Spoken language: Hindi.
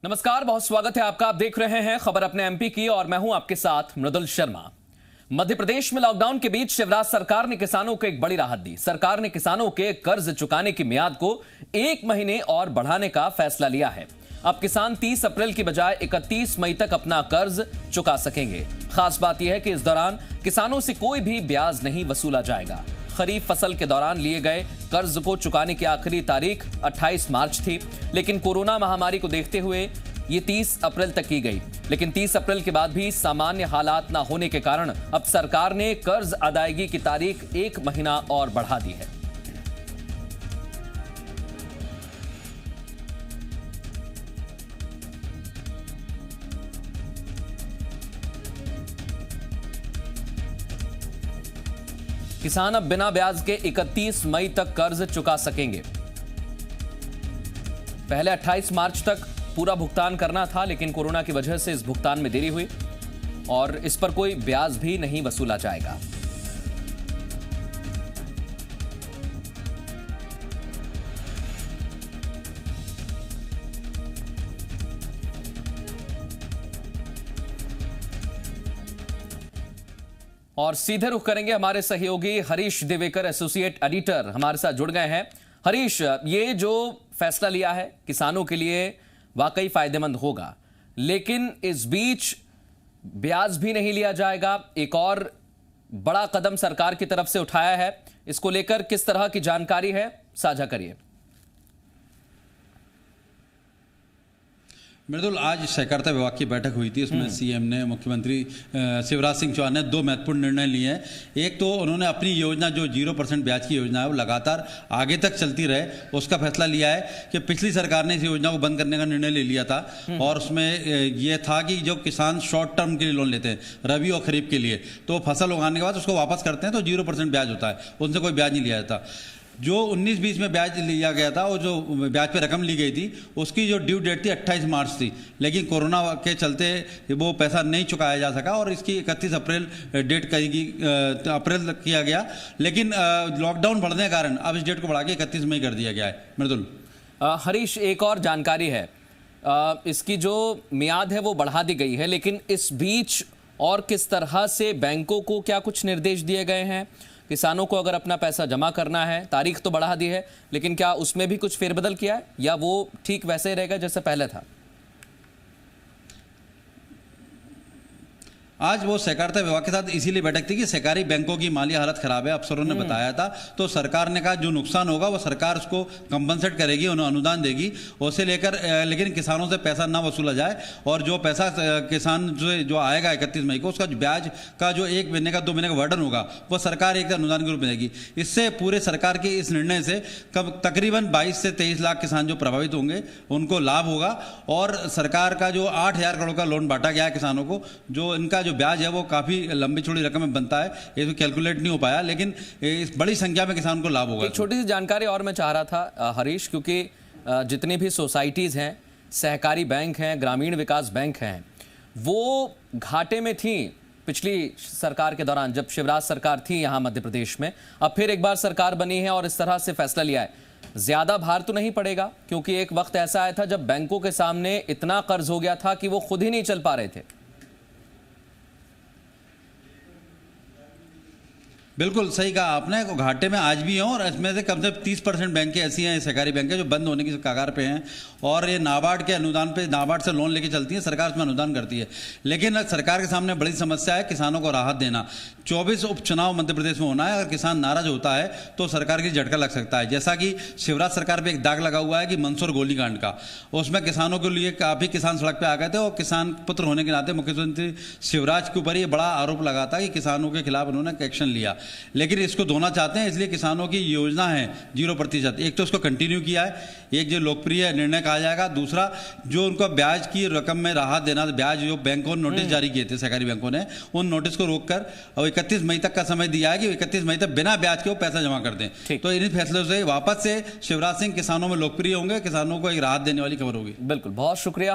नमस्कार, बहुत स्वागत है आपका। आप देख रहे हैं खबर अपने एमपी की और मैं हूं आपके साथ मृदुल शर्मा। मध्य प्रदेश में लॉकडाउन के बीच शिवराज सरकार ने किसानों को एक बड़ी राहत दी। सरकार ने किसानों के कर्ज चुकाने की मियाद को 1 महीने और बढ़ाने का फैसला लिया है। अब किसान 30 अप्रैल की बजाय 31 मई तक अपना कर्ज चुका सकेंगे। खास बात यह है कि इस दौरान किसानों से कोई भी ब्याज नहीं वसूला जाएगा। खरीफ फसल के दौरान लिए गए कर्ज को चुकाने की आखिरी तारीख 28 मार्च थी, लेकिन कोरोना महामारी को देखते हुए ये 30 अप्रैल तक की गई। लेकिन 30 अप्रैल के बाद भी सामान्य हालात न होने के कारण अब सरकार ने कर्ज अदायगी की तारीख 1 महीना और बढ़ा दी है। किसान अब बिना ब्याज के 31 मई तक कर्ज चुका सकेंगे। पहले 28 मार्च तक पूरा भुगतान करना था, लेकिन कोरोना की वजह से इस भुगतान में देरी हुई और इस पर कोई ब्याज भी नहीं वसूला जाएगा। और सीधे रुख करेंगे, हमारे सहयोगी हरीश दिवेकर एसोसिएट एडिटर हमारे साथ जुड़ गए हैं। हरीश, ये जो फैसला लिया है किसानों के लिए वाकई फायदेमंद होगा, लेकिन इस बीच ब्याज भी नहीं लिया जाएगा। एक और बड़ा कदम सरकार की तरफ से उठाया है, इसको लेकर किस तरह की जानकारी है, साझा करिए। मृदुल, आज सहकारिता विभाग की बैठक हुई थी। उसमें सीएम ने, मुख्यमंत्री शिवराज सिंह चौहान ने 2 महत्वपूर्ण निर्णय लिए हैं। एक तो उन्होंने अपनी योजना जो 0% ब्याज की योजना है वो लगातार आगे तक चलती रहे, उसका फैसला लिया है कि पिछली सरकार ने इस योजना को बंद करने का निर्णय ले लिया था और उसमें यह था कि जो किसान शॉर्ट टर्म के लिए लोन लेते हैं रबी और खरीफ के लिए, तो फसल उगाने के बाद उसको वापस करते हैं तो 0% ब्याज होता है, उनसे कोई ब्याज नहीं लिया जाता। जो 19-20 में ब्याज लिया गया था और जो ब्याज पे रकम ली गई थी उसकी जो ड्यू डेट थी 28 मार्च थी, लेकिन कोरोना के चलते वो पैसा नहीं चुकाया जा सका और इसकी 31 अप्रैल डेट अप्रैल तक किया गया। लेकिन लॉकडाउन बढ़ने के कारण अब इस डेट को बढ़ा के 31 मई कर दिया गया है। मृदुल, हरीश, एक और जानकारी है, इसकी जो मियाद है वो बढ़ा दी गई है, लेकिन इस बीच और किस तरह से बैंकों को क्या कुछ निर्देश दिए गए हैं? किसानों को अगर अपना पैसा जमा करना है, तारीख तो बढ़ा दी है, लेकिन क्या उसमें भी कुछ फेरबदल किया है या वो ठीक वैसे ही रहेगा जैसे पहले था? आज वो सहकारिता विभाग के साथ इसीलिए बैठक थी कि सहकारी बैंकों की माली हालत खराब है, अफसरों ने बताया था। तो सरकार ने कहा जो नुकसान होगा वो सरकार उसको कंपनसेट करेगी, उन्हें अनुदान देगी, उसे लेकर लेकिन किसानों से पैसा ना वसूला जाए और जो पैसा किसान जो आएगा 31 मई को, उसका ब्याज का जो 1 महीने का 2 महीने का वर्डन होगा वो सरकार एक अनुदान के रूप में देगी। इससे पूरे सरकार के इस निर्णय से तकरीबन 22 से 23 लाख किसान जो प्रभावित होंगे उनको लाभ होगा और सरकार का जो 8,000 करोड़ का लोन बांटा गया है किसानों को, जो इनका जो ब्याज है वो काफी लंबी चौड़ी रकम में बनता है, ये कैलकुलेट नहीं हो पाया, लेकिन इस बड़ी संख्या में किसान को लाभ होगा। एक छोटी सी जानकारी और मैं चाह रहा था हरीश, क्योंकि जितनी भी सोसाइटीज हैं, सहकारी बैंक हैं, ग्रामीण विकास बैंक हैं, वो घाटे में थी पिछली सरकार के दौरान जब शिवराज सरकार थी यहाँ मध्य प्रदेश में। अब फिर एक बार सरकार बनी है और इस तरह से फैसला लिया है, ज्यादा भार तो नहीं पड़ेगा? क्योंकि एक वक्त ऐसा आया था जब बैंकों के सामने इतना कर्ज हो गया था कि वो खुद ही नहीं चल पा रहे थे। बिल्कुल सही कहा आपने, घाटे में आज भी हैं और इसमें से कम से कम 30% बैंकें ऐसी हैं, सहकारी बैंकें जो बंद होने की कगार पे हैं और ये नाबार्ड के अनुदान पे, नाबार्ड से लोन लेके चलती हैं, सरकार इसमें अनुदान करती है। लेकिन सरकार के सामने बड़ी समस्या है किसानों को राहत देना। 24 उपचुनाव मध्य प्रदेश में होना है, अगर किसान नाराज होता है तो सरकार की झटका लग सकता है। जैसा कि शिवराज सरकार पर एक दाग लगा हुआ है कि मंदसौर गोलीकांड का, उसमें किसानों के लिए काफ़ी किसान सड़क पर आ गए थे और किसान पुत्र होने के नाते मुख्यमंत्री शिवराज के ऊपर ये बड़ा आरोप लगा था कि किसानों के खिलाफ उन्होंने एक्शन लिया, लेकिन इसको धोना चाहते हैं। इसलिए किसानों की योजना है 0%, एक तो उसको कंटिन्यू किया है, एक जो लोकप्रिय निर्णय कहा जाएगा, दूसरा जो उनको ब्याज की रकम में राहत देना, ब्याज जो बैंकों ने नोटिस जारी किए थे सहकारी बैंकों ने, उन नोटिस को रोककर और 31 मई तक का समय दिया है कि 31 मई तक बिना ब्याज के वो पैसा जमा कर दें। तो इन फैसलों से वापस से शिवराज सिंह किसानों में लोकप्रिय होंगे, किसानों को एक राहत देने वाली खबर होगी। बिल्कुल, बहुत शुक्रिया।